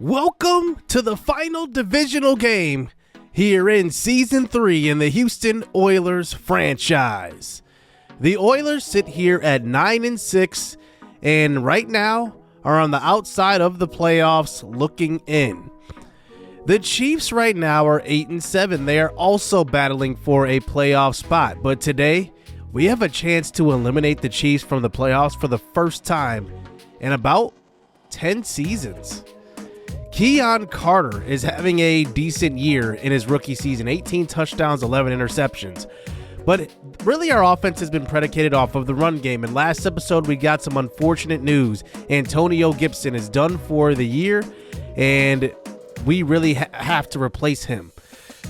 Welcome to the final divisional game here in Season 3 in the Houston Oilers franchise. The Oilers sit here at 9-6 and right now are on the outside of the playoffs looking in. The Chiefs right now are 8-7. They are also battling for a playoff spot, but today we have a chance to eliminate the Chiefs from the playoffs for the first time in about 10 seasons. Keon Carter is having a decent year in his rookie season, 18 touchdowns, 11 interceptions. But really our offense has been predicated off of the run game. And last episode we got some unfortunate news. Antonio Gibson is done for the year and we really have to replace him.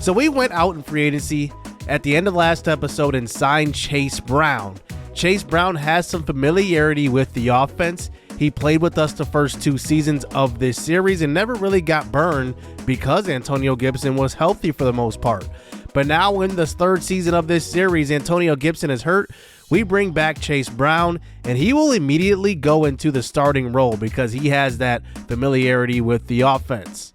So we went out in free agency at the end of last episode and signed Chase Brown. Chase Brown has some familiarity with the offense. He played with us the first 2 seasons of this series and never really got burned because Antonio Gibson was healthy for the most part. But now in this 3rd season of this series, Antonio Gibson is hurt. We bring back Chase Brown and he will immediately go into the starting role because he has that familiarity with the offense.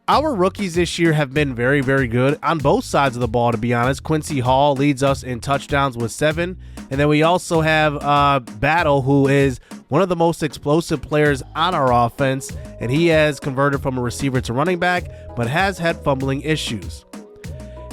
Our rookies this year have been very, very good on both sides of the ball, to be honest. Quincy Hall leads us in touchdowns with 7. And then we also have Battle, who is one of the most explosive players on our offense. And he has converted from a receiver to running back, but has had fumbling issues.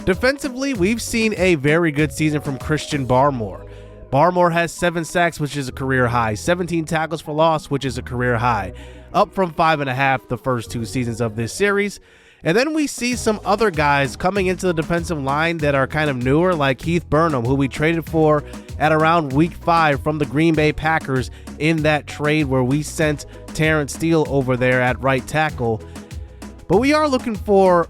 Defensively, we've seen a very good season from Christian Barmore. Barmore has 7 sacks, which is a career high. 17 tackles for loss, which is a career high. Up from 5.5 the first 2 seasons of this series. And then we see some other guys coming into the defensive line that are kind of newer, like Heath Burnham, who we traded for at around week 5 from the Green Bay Packers in that trade where we sent Terrence Steele over there at right tackle. But we are looking for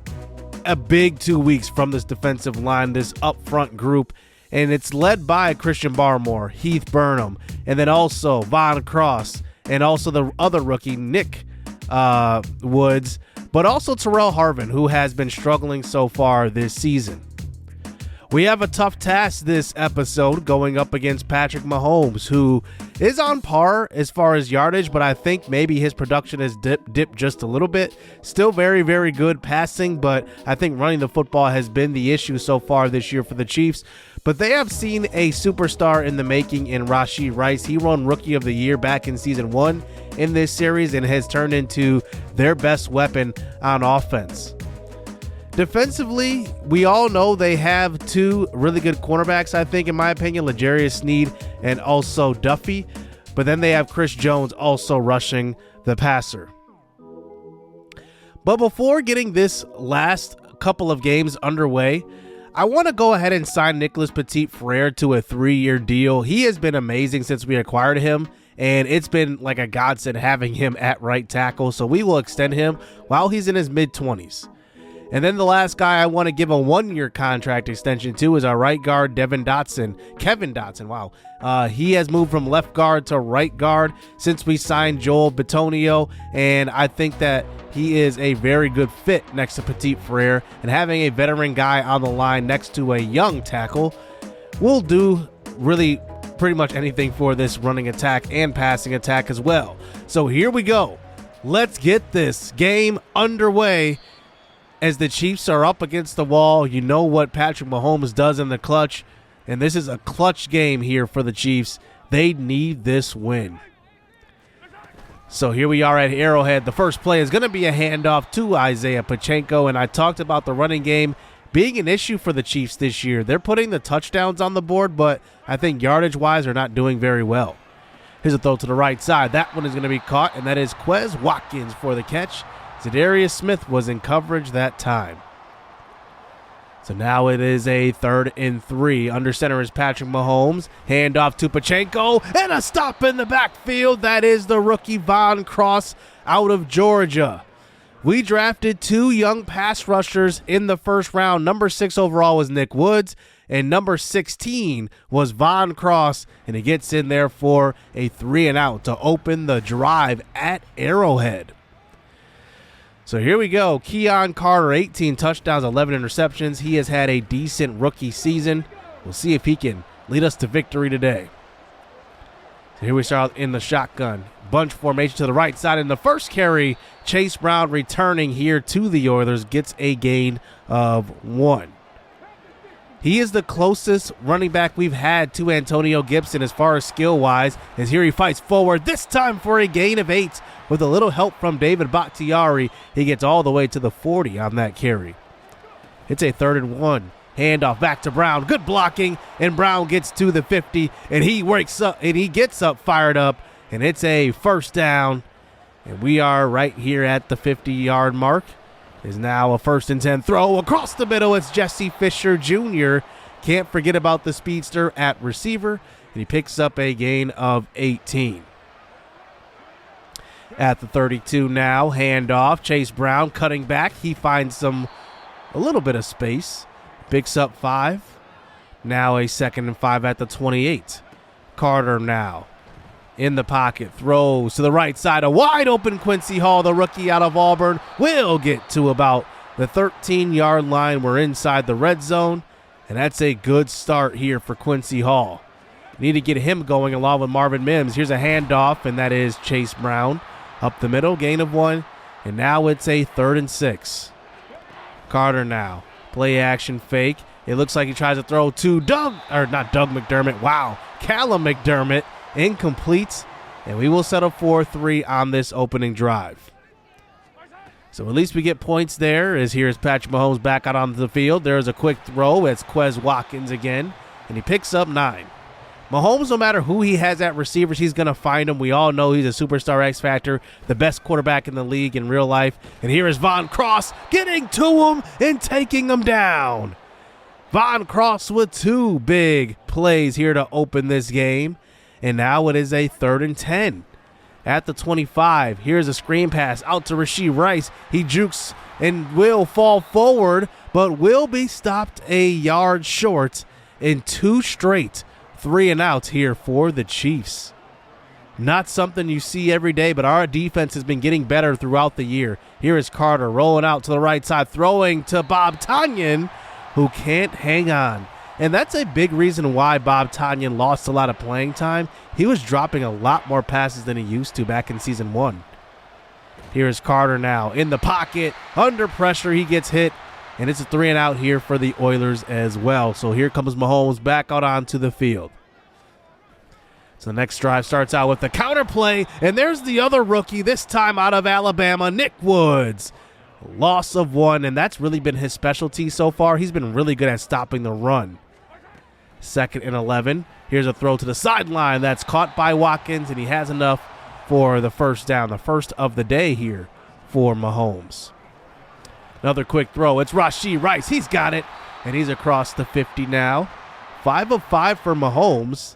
a big 2 weeks from this defensive line, this up front group. And it's led by Christian Barmore, Heath Burnham, and then also Von Cross, and also the other rookie, Nick Woods, but also Terrell Harvin, who has been struggling so far this season. We have a tough task this episode going up against Patrick Mahomes, who is on par as far as yardage, but I think maybe his production has dipped just a little bit. Still very, very good passing, but I think running the football has been the issue so far this year for the Chiefs. But they have seen a superstar in the making in Rashee Rice. He won Rookie of the Year back in Season 1 in this series and has turned into their best weapon on offense. Defensively, we all know they have 2 really good cornerbacks, I think, in my opinion, L'Jarius Sneed and also Duffy. But then they have Chris Jones also rushing the passer. But before getting this last couple of games underway, I want to go ahead and sign Nicholas Petit-Frere to a 3-year deal. He has been amazing since we acquired him, and it's been like a godsend having him at right tackle, so we will extend him while he's in his mid-20s. And then the last guy I want to give a 1-year contract extension to is our right guard, Kevin Dotson. Wow. He has moved from left guard to right guard since we signed Joel Bitonio, and I think that he is a very good fit next to Petit-Frere, and having a veteran guy on the line next to a young tackle will do really pretty much anything for this running attack and passing attack as well. So here we go. Let's get this game underway. As the Chiefs are up against the wall, you know what Patrick Mahomes does in the clutch, and this is a clutch game here for the Chiefs. They need this win. So here we are at Arrowhead. The first play is going to be a handoff to Isaiah Pacheco, and I talked about the running game being an issue for the Chiefs this year. They're putting the touchdowns on the board, but I think yardage-wise are not doing very well. Here's a throw to the right side. That one is going to be caught, and that is Quez Watkins for the catch. Zadarius Smith was in coverage that time. So now it is a 3rd and 3. Under center is Patrick Mahomes. Handoff to Pacheco. And a stop in the backfield. That is the rookie Von Cross out of Georgia. We drafted 2 young pass rushers in the first round. Number 6 overall was Nick Woods. And number 16 was Von Cross. And he gets in there for a 3-and-out to open the drive at Arrowhead. So here we go. Keon Carter, 18 touchdowns, 11 interceptions. He has had a decent rookie season. We'll see if he can lead us to victory today. So here we start in the shotgun. Bunch formation to the right side. In the first carry, Chase Brown returning here to the Oilers gets a gain of 1. He is the closest running back we've had to Antonio Gibson as far as skill-wise, as here he fights forward, this time for a gain of 8. With a little help from David Bakhtiari, he gets all the way to the 40 on that carry. It's a 3rd and 1. Handoff back to Brown. Good blocking, and Brown gets to the 50, and he wakes up, and he gets up, fired up, and it's a 1st down. And we are right here at the 50-yard mark. Is now a 1st and 10 throw across the middle. It's Jesse Fisher Jr. Can't forget about the speedster at receiver, and he picks up a gain of 18. At the 32 now, handoff. Chase Brown cutting back. He finds a little bit of space. Picks up 5. Now a 2nd and 5 at the 28. Carter now in the pocket, throws to the right side. A wide open Quincy Hall, the rookie out of Auburn, will get to about the 13-yard line. We're inside the red zone, and that's a good start here for Quincy Hall. Need to get him going along with Marvin Mims. Here's a handoff, and that is Chase Brown up the middle, gain of 1, and now it's a 3rd and 6. Carter now, play action fake. It looks like he tries to throw to Callum McDermott. Incomplete, and we will settle for 3 on this opening drive. So at least we get points there, as here's Patrick Mahomes back out onto the field. There's a quick throw. It's Quez Watkins again, and he picks up 9. Mahomes, no matter who he has at receivers, he's going to find him. We all know he's a superstar X Factor, the best quarterback in the league in real life. And here is Von Cross getting to him and taking him down. Von Cross with 2 big plays here to open this game. And now it is a 3rd and 10. At the 25, here's a screen pass out to Rashee Rice. He jukes and will fall forward, but will be stopped a yard short in 2 straight 3 and outs here for the Chiefs. Not something you see every day, but our defense has been getting better throughout the year. Here is Carter rolling out to the right side, throwing to Bob Tonyan, who can't hang on. And that's a big reason why Bob Tonyan lost a lot of playing time. He was dropping a lot more passes than he used to back in season 1. Here's Carter now in the pocket, under pressure. He gets hit, and it's a 3 and out here for the Oilers as well. So here comes Mahomes back out onto the field. So the next drive starts out with the counter play, and there's the other rookie, this time out of Alabama, Nick Woods. Loss of 1, and that's really been his specialty so far. He's been really good at stopping the run. 2nd and 11. Here's a throw to the sideline. That's caught by Watkins, and he has enough for the 1st down, the first of the day here for Mahomes. Another quick throw. It's Rashee Rice. He's got it, and he's across the 50 now. 5 of 5 for Mahomes.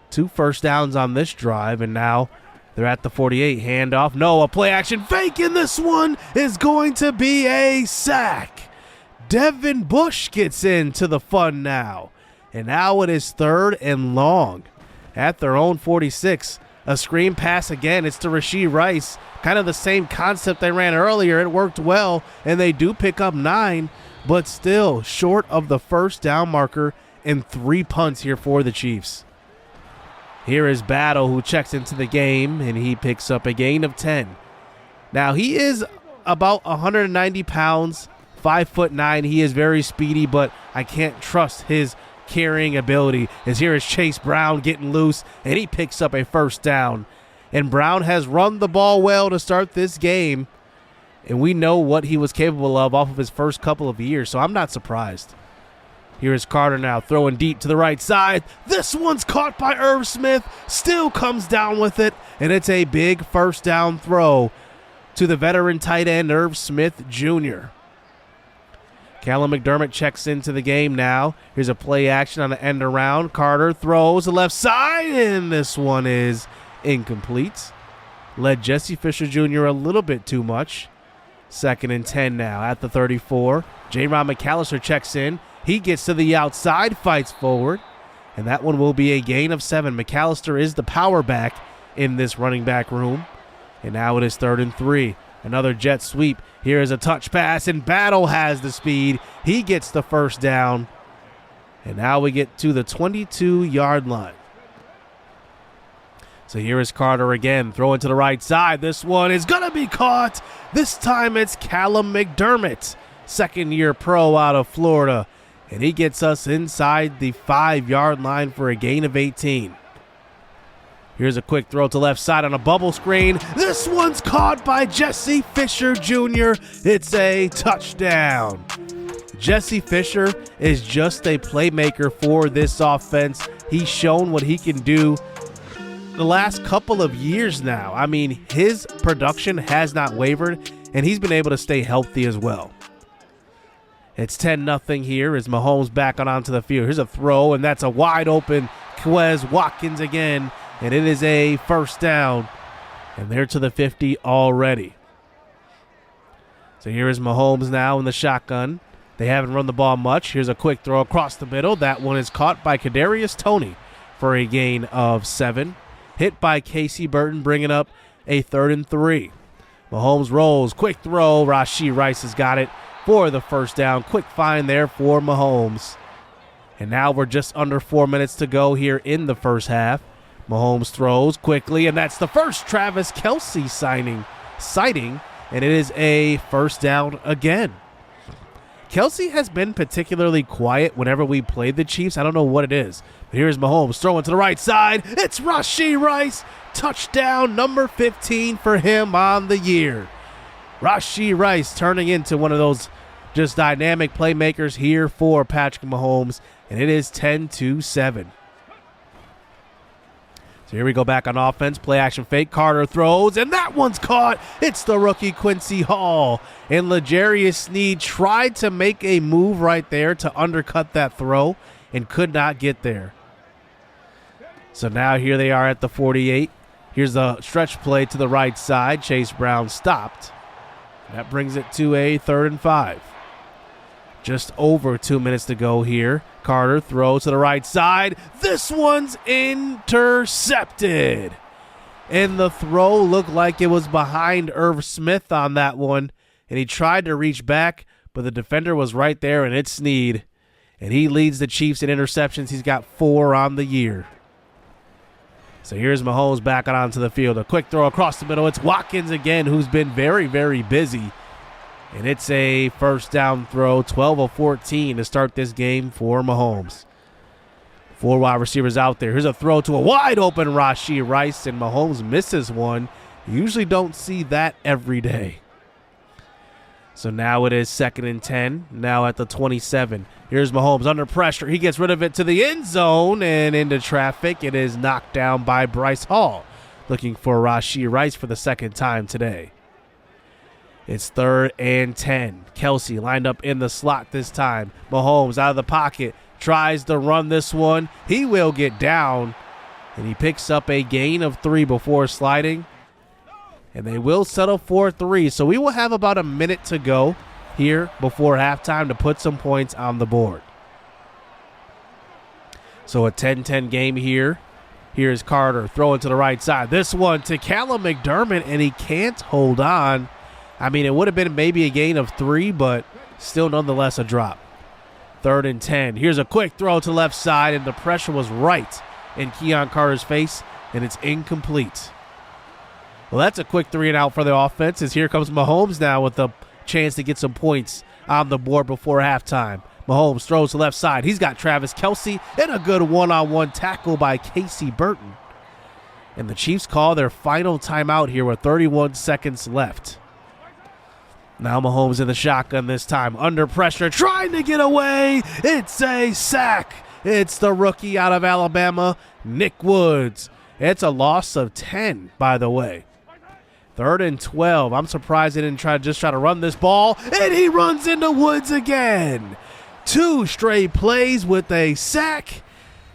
2 first downs on this drive, and now they're at the 48. Handoff. No, a play action fake, and this one is going to be a sack. Devin Bush gets into the fun now. And now it is 3rd and long at their own 46. A screen pass again. It's to Rashee Rice. Kind of the same concept they ran earlier. It worked well, and they do pick up 9, but still short of the 1st down marker and 3 punts here for the Chiefs. Here is Battle, who checks into the game, and he picks up a gain of 10. Now, he is about 190 pounds, 5'9". He is very speedy, but I can't trust his carrying ability, as here is Chase Brown getting loose, and he picks up a 1st down. And Brown has run the ball well to start this game, and we know what he was capable of off of his first couple of years, so I'm not surprised. Here is Carter now throwing deep to the right side. This one's caught by Irv Smith, still comes down with it, and it's a big 1st down throw to the veteran tight end Irv Smith Jr. Callum McDermott checks into the game now. Here's a play action on the end around. Carter throws the left side, and this one is incomplete. Led Jesse Fisher Jr. a little bit too much. 2nd and 10 now at the 34. J-Ron McAllister checks in. He gets to the outside, fights forward, and that one will be a gain of 7. McAllister is the power back in this running back room, and now it is 3rd and 3. Another jet sweep. Here is a touch pass, and Battle has the speed. He gets the 1st down, and now we get to the 22-yard line. So here is Carter again, throwing to the right side. This one is going to be caught. This time it's Callum McDermott, second-year pro out of Florida. And he gets us inside the 5-yard line for a gain of 18. Here's a quick throw to left side on a bubble screen. This one's caught by Jesse Fisher Jr. It's a touchdown. Jesse Fisher is just a playmaker for this offense. He's shown what he can do the last couple of years now. I mean, his production has not wavered, and he's been able to stay healthy as well. It's 10-0 here as Mahomes back onto the field. Here's a throw, and that's a wide open Quez Watkins again, and it is a first down, and they're to the 50 already. So here is Mahomes now in the shotgun. They haven't run the ball much. Here's a quick throw across the middle. That one is caught by Kadarius Toney for a gain of 7. Hit by Casey Burton, bringing up a 3rd and 3. Mahomes rolls, quick throw. Rashee Rice has got it for the first down. Quick find there for Mahomes. And now we're just under 4 minutes to go here in the first half. Mahomes throws quickly, and that's the first Travis Kelce sighting, and it is a first down again. Kelce has been particularly quiet whenever we played the Chiefs. I don't know what it is. But here's Mahomes throwing to the right side. It's Rashee Rice. Touchdown number 15 for him on the year. Rashee Rice turning into one of those just dynamic playmakers here for Patrick Mahomes. And it is 10-7. So here we go back on offense. Play action fake. Carter throws, and that one's caught. It's the rookie Quincy Hall. And L'Jarius Sneed tried to make a move right there to undercut that throw and could not get there. So now here they are at the 48. Here's the stretch play to the right side. Chase Brown stopped. That brings it to a 3rd and 5. Just over 2 minutes to go here. Carter throws to the right side. This one's intercepted. And the throw looked like it was behind Irv Smith on that one. And he tried to reach back, but the defender was right there, and it's Sneed. And he leads the Chiefs in interceptions. He's got 4 on the year. So here's Mahomes back onto the field. A quick throw across the middle. It's Watkins again, who's been very, very busy. And it's a first down throw, 12 of 14 to start this game for Mahomes. 4 wide receivers out there. Here's a throw to a wide open Rashee Rice, and Mahomes misses one. You usually don't see that every day. So now it is 2nd and 10, now at the 27. Here's Mahomes under pressure. He gets rid of it to the end zone and into traffic. It is knocked down by Bryce Hall, looking for Rashee Rice for the second time today. It's 3rd and 10. Kelce lined up in the slot this time. Mahomes out of the pocket, tries to run this one. He will get down, and he picks up a gain of 3 before sliding. And they will settle for 3. So we will have about a minute to go here before halftime to put some points on the board. So a 10-10 game here. Here's Carter throwing to the right side. This one to Callum McDermott, and he can't hold on. I mean, it would have been maybe a gain of 3, but still nonetheless a drop. 3rd and 10. Here's a quick throw to the left side, and the pressure was right in Keon Carter's face, and it's incomplete. Well, that's a quick 3 and out for the offense, as here comes Mahomes now with a chance to get some points on the board before halftime. Mahomes throws to the left side. He's got Travis Kelce and a good one-on-one tackle by Casey Burton. And the Chiefs call their final timeout here with 31 seconds left. Now Mahomes in the shotgun this time, under pressure, trying to get away. It's a sack. It's the rookie out of Alabama, Nick Woods. It's a loss of 10, by the way. 3rd and 12. I'm surprised they didn't try to run this ball, and he runs into Woods again. 2 straight plays with a sack,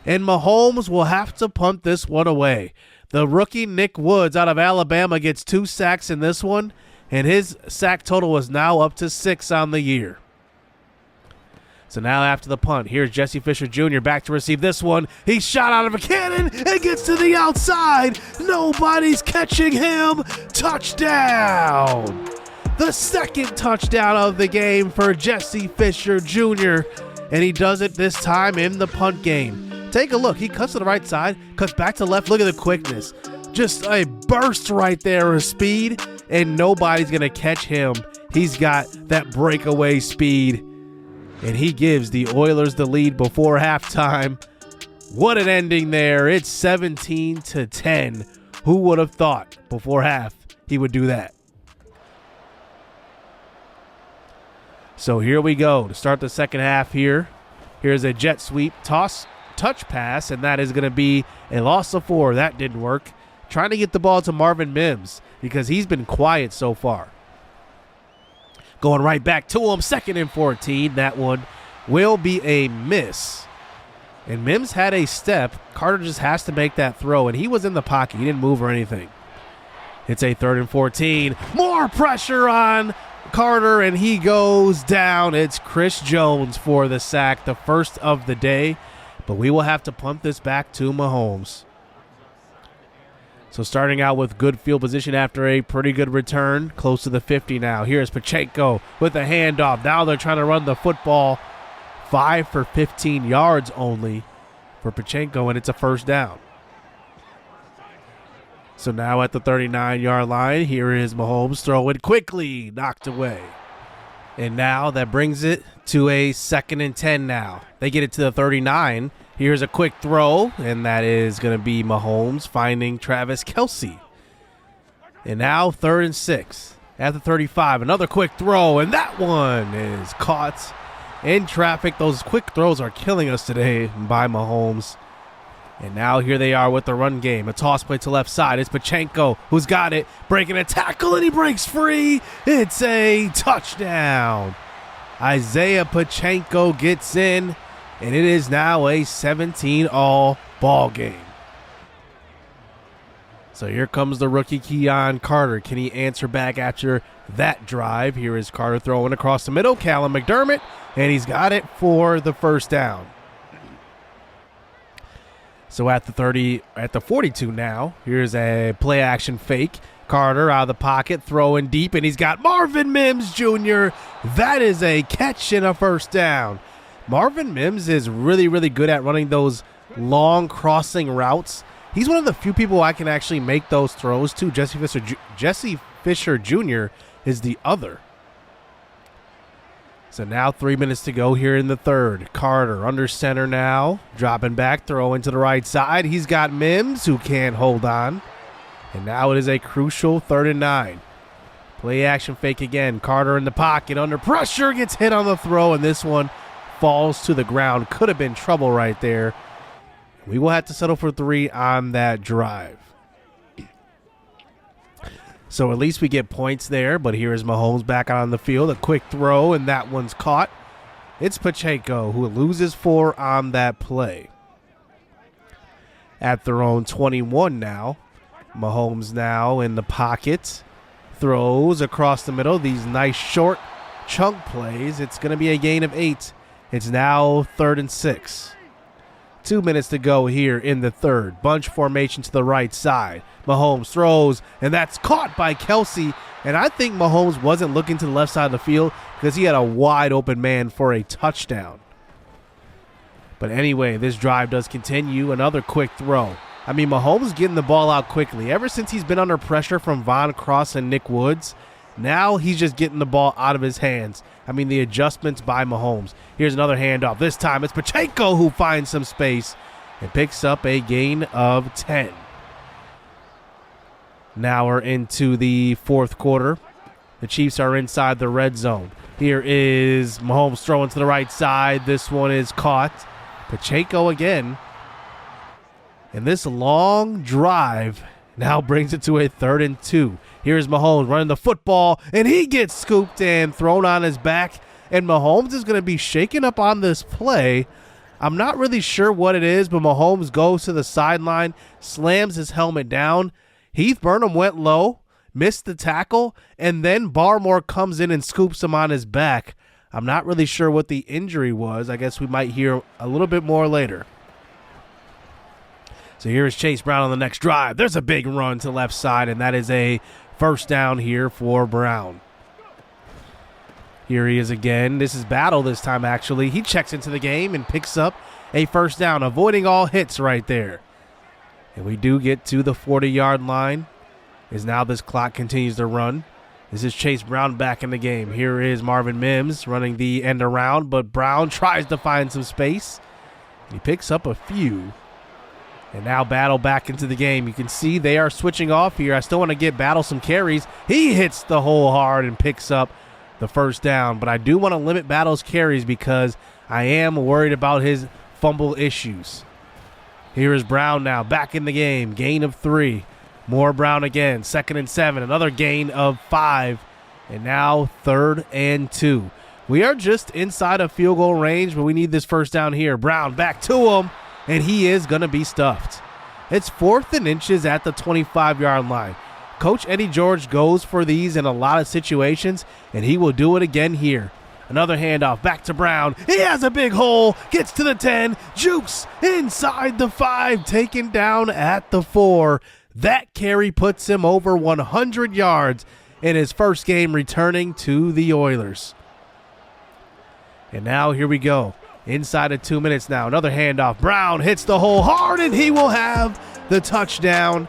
and Mahomes will have to punt this one away. The rookie Nick Woods out of Alabama gets 2 sacks in this one, and his sack total is now up to 6 on the year. So now after the punt, here's Jesse Fisher Jr. back to receive this one. He's shot out of a cannon and gets to the outside. Nobody's catching him. Touchdown. The second touchdown of the game for Jesse Fisher Jr. And he does it this time in the punt game. Take a look. He cuts to the right side, cuts back to left. Look at the quickness. just a burst right there of speed, and nobody's going to catch him. He's got that breakaway speed, and he gives the Oilers the lead before halftime. What an ending there. It's 17-10. Who would have thought before half he would do that? So here we go to start the second half here. Here's a jet sweep, touch pass, and that is going to be a loss of 4. That didn't work. Trying to get the ball to Marvin Mims because he's been quiet so far. Going right back to him, 2nd and 14. That one will be a miss. And Mims had a step. Carter just has to make that throw, and he was in the pocket. He didn't move or anything. It's a 3rd and 14. More pressure on Carter, and he goes down. It's Chris Jones for the sack, the first of the day. But we will have to punt this back to Mahomes. So starting out with good field position after a pretty good return, close to the 50 now. Here's Pacheco with a handoff. Now they're trying to run the football. 5 for 15 yards only for Pacheco, and it's a first down. So now at the 39-yard line, here is Mahomes throwing quickly, knocked away. And now that brings it to a 2nd and 10 now. They get it to the 39. Here's a quick throw, and that is going to be Mahomes finding Travis Kelce. And now 3rd and 6. At the 35, another quick throw, and that one is caught in traffic. Those quick throws are killing us today by Mahomes. And now here they are with the run game. A toss play to left side. It's Pacheco who's got it, breaking a tackle, and he breaks free. It's a touchdown. Isaiah Pacheco gets in, and it is now a 17-all ball game. So here comes the rookie Keon Carter. Can he answer back after that drive? Here is Carter throwing across the middle. Callum McDermott, and he's got it for the first down. So at the 42 now, here's a play action fake. Carter out of the pocket, throwing deep, and he's got Marvin Mims Jr. That is a catch and a first down. Marvin Mims is really, really good at running those long crossing routes. He's one of the few people I can actually make those throws to. Jesse Fisher Jr. is the other. So now 3 minutes to go here in the third. Carter under center now. Dropping back, throwing to the right side. He's got Mims who can't hold on. And now it is a crucial 3rd and 9. Play action fake again. Carter in the pocket under pressure. Gets hit on the throw, and this one falls to the ground. Could have been trouble right there. We will have to settle for 3 on that drive. So at least we get points there, but here is Mahomes back on the field. A quick throw, and that one's caught. It's Pacheco who loses 4 on that play. At their own 21 now. Mahomes now in the pocket. Throws across the middle. These nice short chunk plays. It's going to be a gain of 8. It's now 3rd and 6. 2 minutes to go here in the third. Bunch formation to the right side. Mahomes throws, and that's caught by Kelce. And I think Mahomes wasn't looking to the left side of the field because he had a wide open man for a touchdown. But anyway, this drive does continue. Another quick throw. I mean, Mahomes getting the ball out quickly. Ever since he's been under pressure from Von Cross and Nick Woods, now he's just getting the ball out of his hands. I mean, the adjustments by Mahomes. Here's another handoff. This time it's Pacheco who finds some space and picks up a gain of 10. Now we're into the fourth quarter. The Chiefs are inside the red zone. Here is Mahomes throwing to the right side. This one is caught. Pacheco again. And this long drive now brings it to a 3rd and 2. Here's Mahomes running the football, and he gets scooped and thrown on his back. And Mahomes is going to be shaken up on this play. I'm not really sure what it is, but Mahomes goes to the sideline, slams his helmet down. Heath Burnham went low, missed the tackle, and then Barmore comes in and scoops him on his back. I'm not really sure what the injury was. I guess we might hear a little bit more later. So here is Chase Brown on the next drive. There's a big run to the left side, and that is a first down here for Brown. Here he is again. This is Battle this time, actually. He checks into the game and picks up a first down, avoiding all hits right there. And we do get to the 40-yard line as now this clock continues to run. This is Chase Brown back in the game. Here is Marvin Mims running the end around, but Brown tries to find some space. He picks up a few. And now Battle back into the game. You can see they are switching off here. I still want to get Battle some carries. He hits the hole hard and picks up the first down. But I do want to limit Battle's carries because I am worried about his fumble issues. Here is Brown now back in the game. Gain of 3. More Brown again. 2nd and 7. Another gain of 5. And now 3rd and 2. We are just inside of field goal range, but we need this first down here. Brown back to him, and he is going to be stuffed. It's 4th and inches at the 25-yard line. Coach Eddie George goes for these in a lot of situations, and he will do it again here. Another handoff back to Brown. He has a big hole. Gets to the 10. Jukes inside the 5. Taken down at the 4. That carry puts him over 100 yards in his first game returning to the Oilers. And now here we go. Inside of 2 minutes now. Another handoff. Brown hits the hole hard, and he will have the touchdown.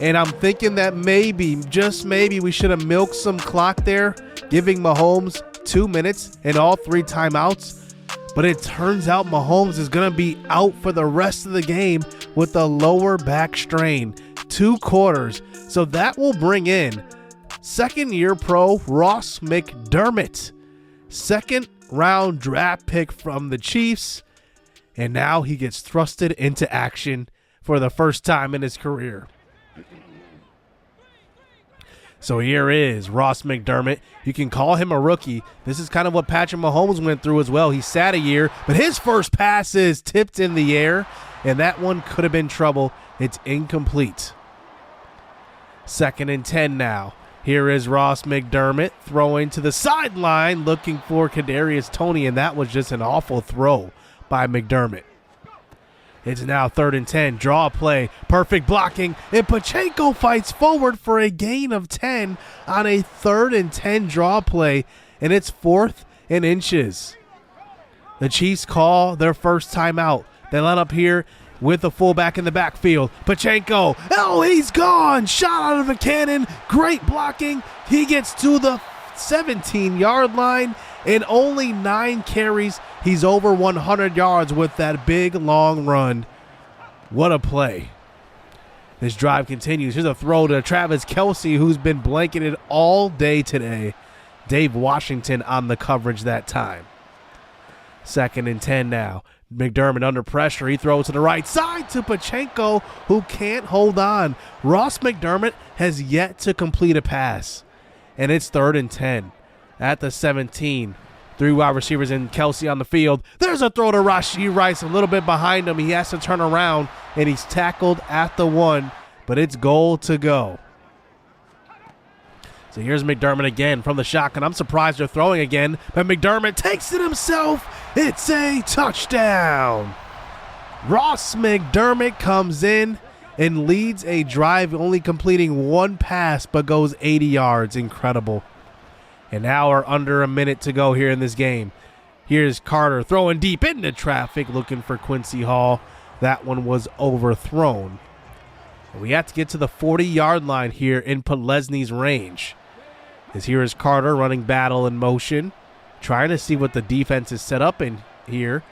And I'm thinking that maybe, just maybe, we should have milked some clock there, giving Mahomes 2 minutes and all 3 timeouts. But it turns out Mahomes is going to be out for the rest of the game with a lower back strain. 2 quarters. So that will bring in second-year pro Ross McDermott. 2nd round draft pick from the Chiefs. And now he gets thrusted into action for the first time in his career. So here is Ross McDermott. You can call him a rookie. This is kind of what Patrick Mahomes went through as well. He sat a year, but his first pass is tipped in the air, and that one could have been trouble. It's incomplete. 2nd and 10 now. Here is Ross McDermott throwing to the sideline, looking for Kadarius Toney, and that was just an awful throw by McDermott. It's now 3rd and 10. Draw play. Perfect blocking. And Pacheco fights forward for a gain of 10 on a 3rd and 10 draw play. And it's 4th and inches. The Chiefs call their first timeout. They line up here with the fullback in the backfield. Pacheco. Oh, he's gone. Shot out of a cannon. Great blocking. He gets to the 17-yard line. In only 9 carries, he's over 100 yards with that big, long run. What a play. This drive continues. Here's a throw to Travis Kelce, who's been blanketed all day today. Dave Washington on the coverage that time. 2nd and 10 now. McDermott under pressure. He throws to the right side to Pacheco, who can't hold on. Ross McDermott has yet to complete a pass. And it's 3rd and 10. At the 17, 3 wide receivers and Kelce on the field. There's a throw to Rashee Rice a little bit behind him. He has to turn around, and he's tackled at the 1, but it's goal to go. So here's McDermott again from the shotgun. I'm surprised they're throwing again, but McDermott takes it himself. It's a touchdown. Ross McDermott comes in and leads a drive, only completing 1 pass, but goes 80 yards. Incredible. And now we're under a minute to go here in this game. Here's Carter throwing deep into traffic, looking for Quincy Hall. That one was overthrown. And we have to get to the 40-yard line here in Podlesny's range. As here is Carter running battle in motion, trying to see what the defense is set up in here.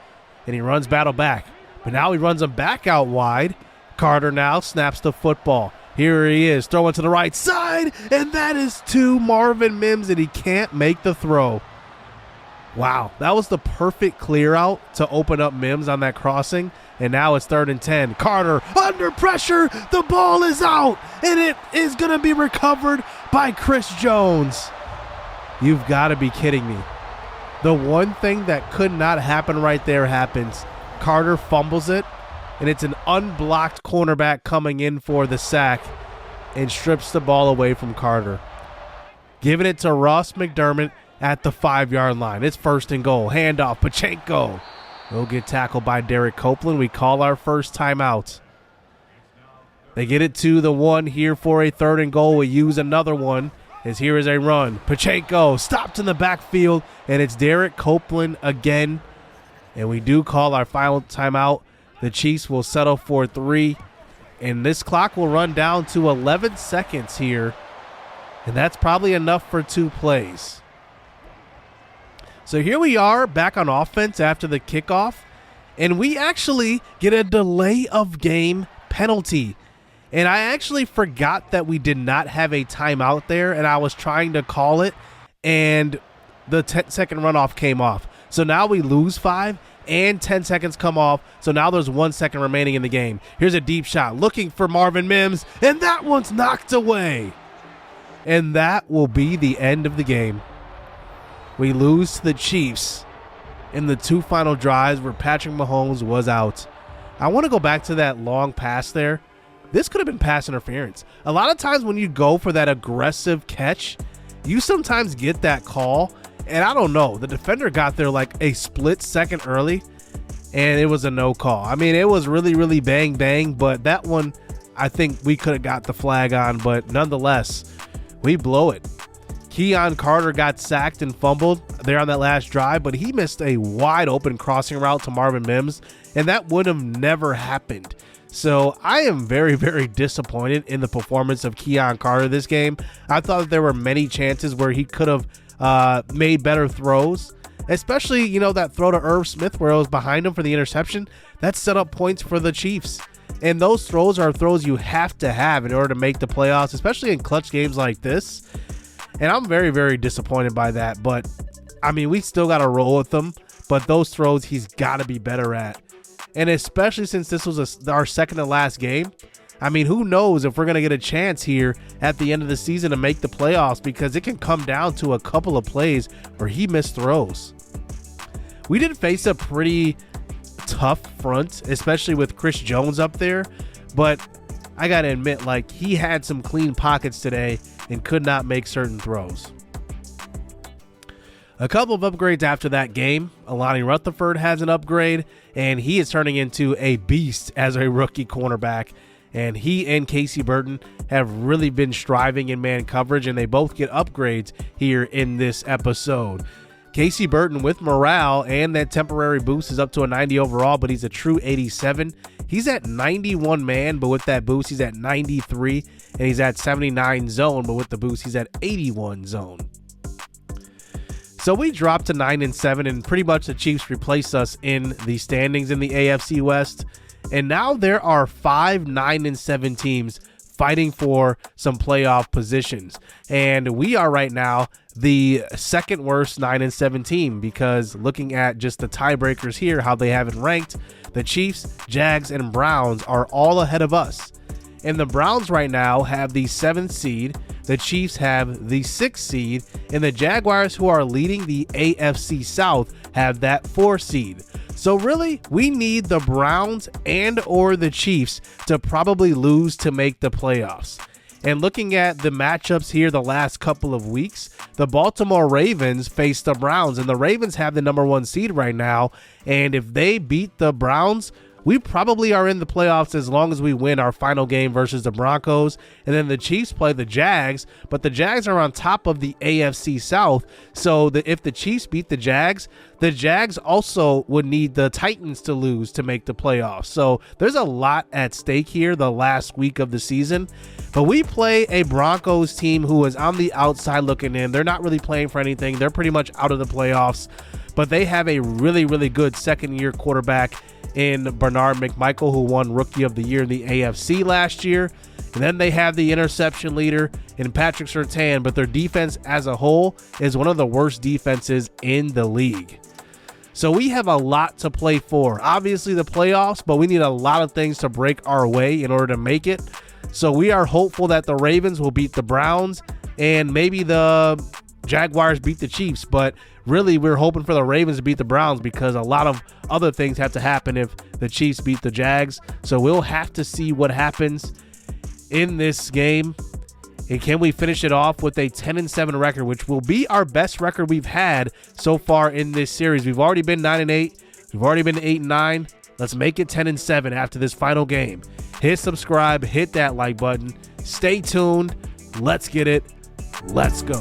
And he runs battle back. But now he runs him back out wide. Carter now snaps the football. Here he is, throwing to the right side, and that is to Marvin Mims, and he can't make the throw. Wow, that was the perfect clear out to open up Mims on that crossing, and now it's 3rd and 10. Carter under pressure, the ball is out, and it is going to be recovered by Chris Jones. You've got to be kidding me. The one thing that could not happen right there happens. Carter fumbles it, and it's an unblocked cornerback coming in for the sack and strips the ball away from Carter. Giving it to Ross McDermott at the 5-yard line. It's 1st and goal. Handoff. Pacheco will get tackled by Derek Copeland. We call our first timeout. They get it to the 1 here for a 3rd and goal. We use another one as here is a run. Pacheco stopped in the backfield, and it's Derek Copeland again. And we do call our final timeout. The Chiefs will settle for 3 And this clock will run down to 11 seconds here. And that's probably enough for 2 plays. So here we are back on offense after the kickoff. And we actually get a delay of game penalty. And I actually forgot that we did not have a timeout there. And I was trying to call it. And the 10-second runoff came off. So now we lose 5 and 10 seconds come off. So now there's 1 second remaining in the game. Here's a deep shot looking for Marvin Mims. And that one's knocked away. And that will be the end of the game. We lose to the Chiefs in the 2 final drives where Patrick Mahomes was out. I want to go back to that long pass there. This could have been pass interference. A lot of times when you go for that aggressive catch, you sometimes get that call. And I don't know. The defender got there like a split second early, and it was a no call. I mean, it was really, really bang, bang. But that one, I think we could have got the flag on. But nonetheless, we blow it. Keon Carter got sacked and fumbled there on that last drive, but he missed a wide open crossing route to Marvin Mims, and that would have never happened. So I am very, very disappointed in the performance of Keon Carter this game. I thought that there were many chances where he could have made better throws, especially, you know, that throw to Irv Smith where it was behind him for the interception. That set up points for the Chiefs. And those throws are throws you have to have in order to make the playoffs, especially in clutch games like this. And I'm very, very disappointed by that. But, I mean, we still got to roll with them. But those throws he's got to be better at. And especially since this was our second to last game, I mean, who knows if we're going to get a chance here at the end of the season to make the playoffs, because it can come down to a couple of plays where he missed throws. We did face a pretty tough front, especially with Chris Jones up there. But I got to admit, like, he had some clean pockets today and could not make certain throws. A couple of upgrades after that game. Alani Rutherford has an upgrade, and he is turning into a beast as a rookie cornerback. And he and Casey Burton have really been striving in man coverage, and they both get upgrades here in this episode. Casey Burton with morale and that temporary boost is up to a 90 overall, but he's a true 87. He's at 91 man, but with that boost, he's at 93, and he's at 79 zone, but with the boost, he's at 81 zone. So we dropped to 9-7, and pretty much the Chiefs replaced us in the standings in the AFC West. And now there are 5 9-7 teams fighting for some playoff positions. And we are right now the second worst 9-7 team, because looking at just the tiebreakers here, how they have it ranked, the Chiefs, Jags, and Browns are all ahead of us. And the Browns right now have the 7th seed. The Chiefs have the 6th seed, and the Jaguars, who are leading the AFC South, have that 4th seed. So really, we need the Browns and or the Chiefs to probably lose to make the playoffs. And looking at the matchups here the last couple of weeks, the Baltimore Ravens face the Browns, and the Ravens have the number 1 seed right now. And if they beat the Browns, we probably are in the playoffs as long as we win our final game versus the Broncos. And then the Chiefs play the Jags, but the Jags are on top of the AFC South. So if the Chiefs beat the Jags also would need the Titans to lose to make the playoffs. So there's a lot at stake here the last week of the season. But we play a Broncos team who is on the outside looking in. They're not really playing for anything. They're pretty much out of the playoffs. But they have a really, really good second-year quarterback in Bernard McMichael, who won Rookie of the Year in the AFC last year. And then they have the interception leader in Patrick Surtain, but their defense as a whole is one of the worst defenses in the league. So we have a lot to play for. Obviously the playoffs, but we need a lot of things to break our way in order to make it. So we are hopeful that the Ravens will beat the Browns and maybe the Jaguars beat the Chiefs, but really we're hoping for the Ravens to beat the Browns because a lot of other things have to happen if the Chiefs beat the Jags. So we'll have to see what happens in this game. And can we finish it off with a 10-7 record, which will be our best record we've had so far in this series. We've already been 9-8. We've already been 8-9. Let's make it 10-7 after this final game. Hit subscribe, hit that like button. Stay tuned. Let's get it. Let's go.